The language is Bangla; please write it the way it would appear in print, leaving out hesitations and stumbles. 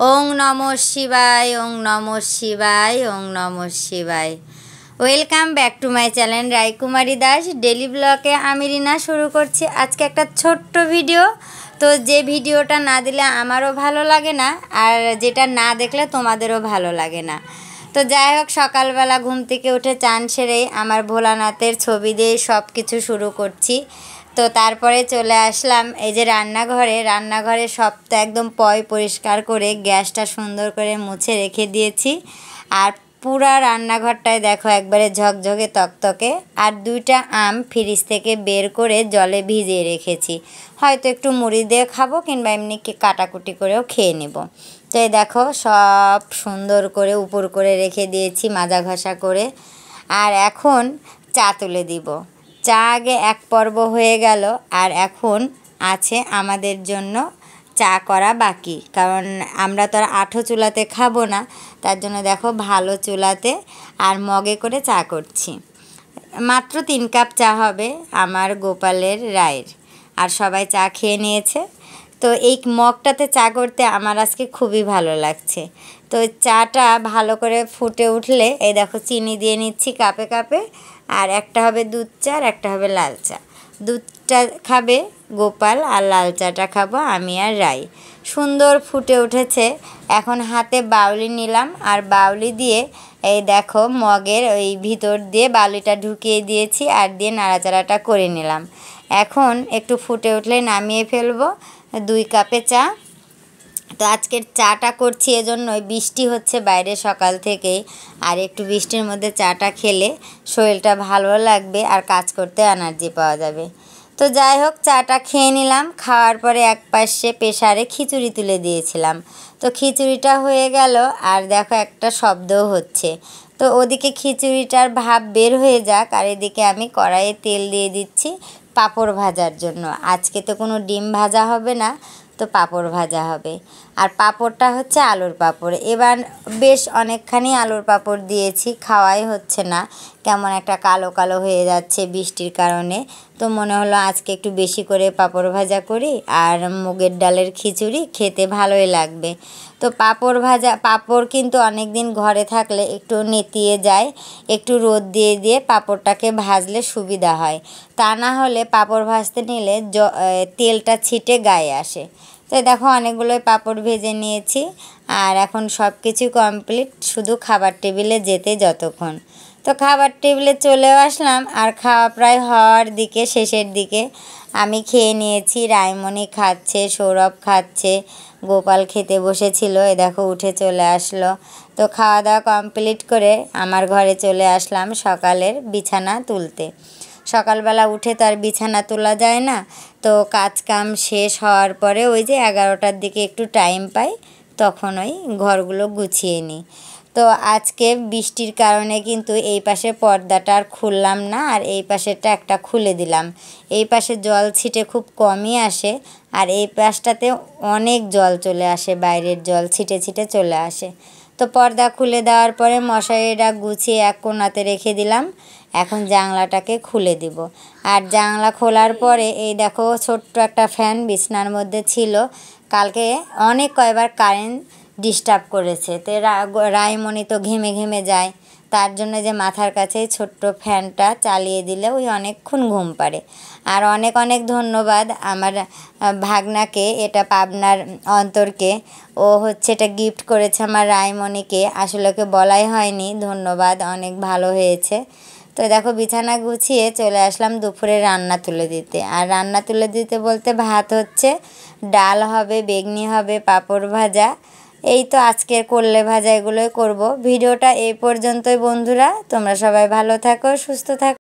ওং নমঃ শিবায়, ওং নমঃ শিবায়, ওং নমঃ শিবায়। Welcome back to my channel Raikumari Das daily ব্লগে। আমি রিনা শুরু করছি আজকে একটা ছোট্ট ভিডিও। তো যে ভিডিওটা না দিলে আমারও ভালো লাগে না, আর যেটা না দেখলে তোমাদেরও ভালো লাগে না। তো যাই হোক, সকালবেলা ঘুম থেকে উঠে চান সেরেই আমার ভোলানাথের ছবি দিয়ে সব কিছু শুরু করছি। তো তারপরে চলে আসলাম এই যে রান্নাঘরে সব তো একদম পরিষ্কার করে গ্যাসটা সুন্দর করে মুছে রেখে দিয়েছি। আর পুরা রান্নাঘরটায় দেখো একবারে ঝকঝকে তকতকে। আর 2টা আম ফ্রিজ থেকে বের করে জলে ভিজিয়ে রেখেছি, হয়তো একটু মুড়ি দিয়ে খাবো কিংবা এমনি কাটাকুটি করেও খেয়ে নেব। তো এই দেখো সব সুন্দর করে উপর করে রেখে দিয়েছি মাজা ঘষা করে। আর এখন চা তুলে দিব। চা আগে এক পর্ব হয়ে গেল, আর এখন আছে আমাদের জন্য চা করা বাকি, কারণ আমরা তো আর আঠো চুলাতে খাবো না। তার জন্য দেখো ভালো চুলাতে আর মগে করে চা করছি। মাত্র 3 কাপ চা হবে আমার গোপালের রায়ের, আর সবাই চা খেয়ে নিয়েছে। তো এই মগটাতে চা করতে আমার আজকে খুবই ভালো লাগছে। তো চাটা ভালো করে ফুটে উঠলে এই দেখো চিনি দিয়ে নিচ্ছি কাপে কাপে। আর একটা হবে দুধ চা আর একটা হবে লাল চা। দুধটা খাবে গোপাল আর লাল চাটা খাবো আমি আর রাই। সুন্দর ফুটে উঠেছে। এখন হাতে বাউলি নিলাম, আর বাউলি দিয়ে এই দেখো মগের ওই ভিতর দিয়ে বাউলিটা ঢুকিয়ে দিয়েছি আর দিয়ে নাড়াচাড়াটা করে নিলাম। এখন একটু ফুটে উঠলে নামিয়ে ফেলবো 2 কাপে চা। তো আজকের চাটা করছি এজন্যই, বৃষ্টি হচ্ছে বাইরে সকাল থেকেই, আর একটু বৃষ্টির মধ্যে চাটা খেলে শরীরটা ভালো লাগবে আর কাজ করতে এনার্জি পাওয়া যাবে। তো যাই হোক, চাটা খেয়ে নিলাম। খাওয়ার পরে এক পাশে প্রেসারে খিচুড়ি তুলে দিয়েছিলাম। তো খিচুড়িটা হয়ে গেল, আর দেখো একটা শব্দও হচ্ছে। তো ওদিকে খিচুড়িটার ভাপ বের হয়ে যাক, আর এদিকে আমি কড়াইয়ে তেল দিয়ে দিচ্ছি পাঁপড় ভাজার জন্য। আজকে তো কোনো ডিম ভাজা হবে না, তো পাঁপড় ভাজা হবে। আর পাঁপড়টা হচ্ছে আলুর পাঁপড়। এবার বেশ অনেকখানি আলুর পাঁপড় দিয়েছি, খাওয়াই হচ্ছে না, কেমন একটা কালো কালো হয়ে যাচ্ছে বৃষ্টির কারণে। তো মনে হলো আজকে একটু বেশি করে পাঁপড় ভাজা করি, আর মুগের ডালের খিচুড়ি খেতে ভালোই লাগবে। তো পাঁপড় কিন্তু অনেক দিন ঘরে থাকলে একটু নেতিয়ে যায়, একটু রোদ দিয়ে দিয়ে পাঁপড়টাকে ভাজলে সুবিধা হয়। তা না হলে পাঁপড় ভাজতে নিলে তেলটা ছিটে গায়ে আসে। তো দেখো অনেকগুলোই পাঁপড় ভেজে নিয়েছি, আর এখন সব কিছু কমপ্লিট, শুধু খাবার টেবিলে যেতে যতক্ষণ। তো খাবার টেবিলে চলেও আসলাম, আর খাওয়া প্রায় হওয়ার দিকে, শেষের দিকে। আমি খেয়ে নিয়েছি, রায়মণি খাচ্ছে, সৌরভ খাচ্ছে, গোপাল খেতে বসেছিল, এ দেখো উঠে চলে আসলো। তো খাওয়া দাওয়া কমপ্লিট করে আমার ঘরে চলে আসলাম সকালের বিছানা তুলতে। সকালবেলা উঠে তো আর বিছানা তোলা যায় না। তো কাজ কাম শেষ হওয়ার পরে ওই যে 11টার দিকে একটু টাইম পাই, তখন ওই ঘরগুলো গুছিয়ে নিই। তো আজকে বৃষ্টির কারণে কিন্তু এই পাশে পর্দাটা আর খুললাম না, আর এই পাশেরটা একটা খুলে দিলাম। এই পাশে জল ছিটে খুব কমই আসে, আর এই পাশটাতে অনেক জল চলে আসে, বাইরের জল ছিটে ছিটে চলে আসে। তো পর্দা খুলে দেওয়ার পরে মশারিটা গুছিয়ে এক কোণাতে রেখে দিলাম। এখন জানলাটাকে খুলে দিব। আর জানলা খোলার পরে এই দেখো ছোট্ট একটা ফ্যান বিছনার মধ্যে ছিল, কালকে অনেক কয়বার কারেন্ট ডিস্টার্ব করেছে। তো রায়মণি তো ঘেমে ঘেমে যায়, তার জন্য যে মাথার কাছে ছোট্ট ফ্যানটা চালিয়ে দিলে ওই অনেকক্ষণ ঘুম পাড়ে। আর অনেক অনেক ধন্যবাদ আমার ভাগনাকে, এটা পাবনার অন্তরকে। ও হচ্ছে এটা গিফট করেছে আমার রায়মণিকে, আসলে ওকে বলাই হয়নি। ধন্যবাদ, অনেক ভালো হয়েছে। তো দেখো বিছানা গুছিয়ে চলে আসলাম দুপুরে রান্না তুলে দিতে। আর রান্না তুলে দিতে বলতে ভাত হচ্ছে, ডাল হবে, বেগনি হবে, পাঁপড় ভাজা, এই তো আজকের করলে ভাজা, এগুলোই করব। ভিডিওটা এই পর্যন্তই বন্ধুরা, তোমরা সবাই ভালো থাকো, সুস্থ থাকো।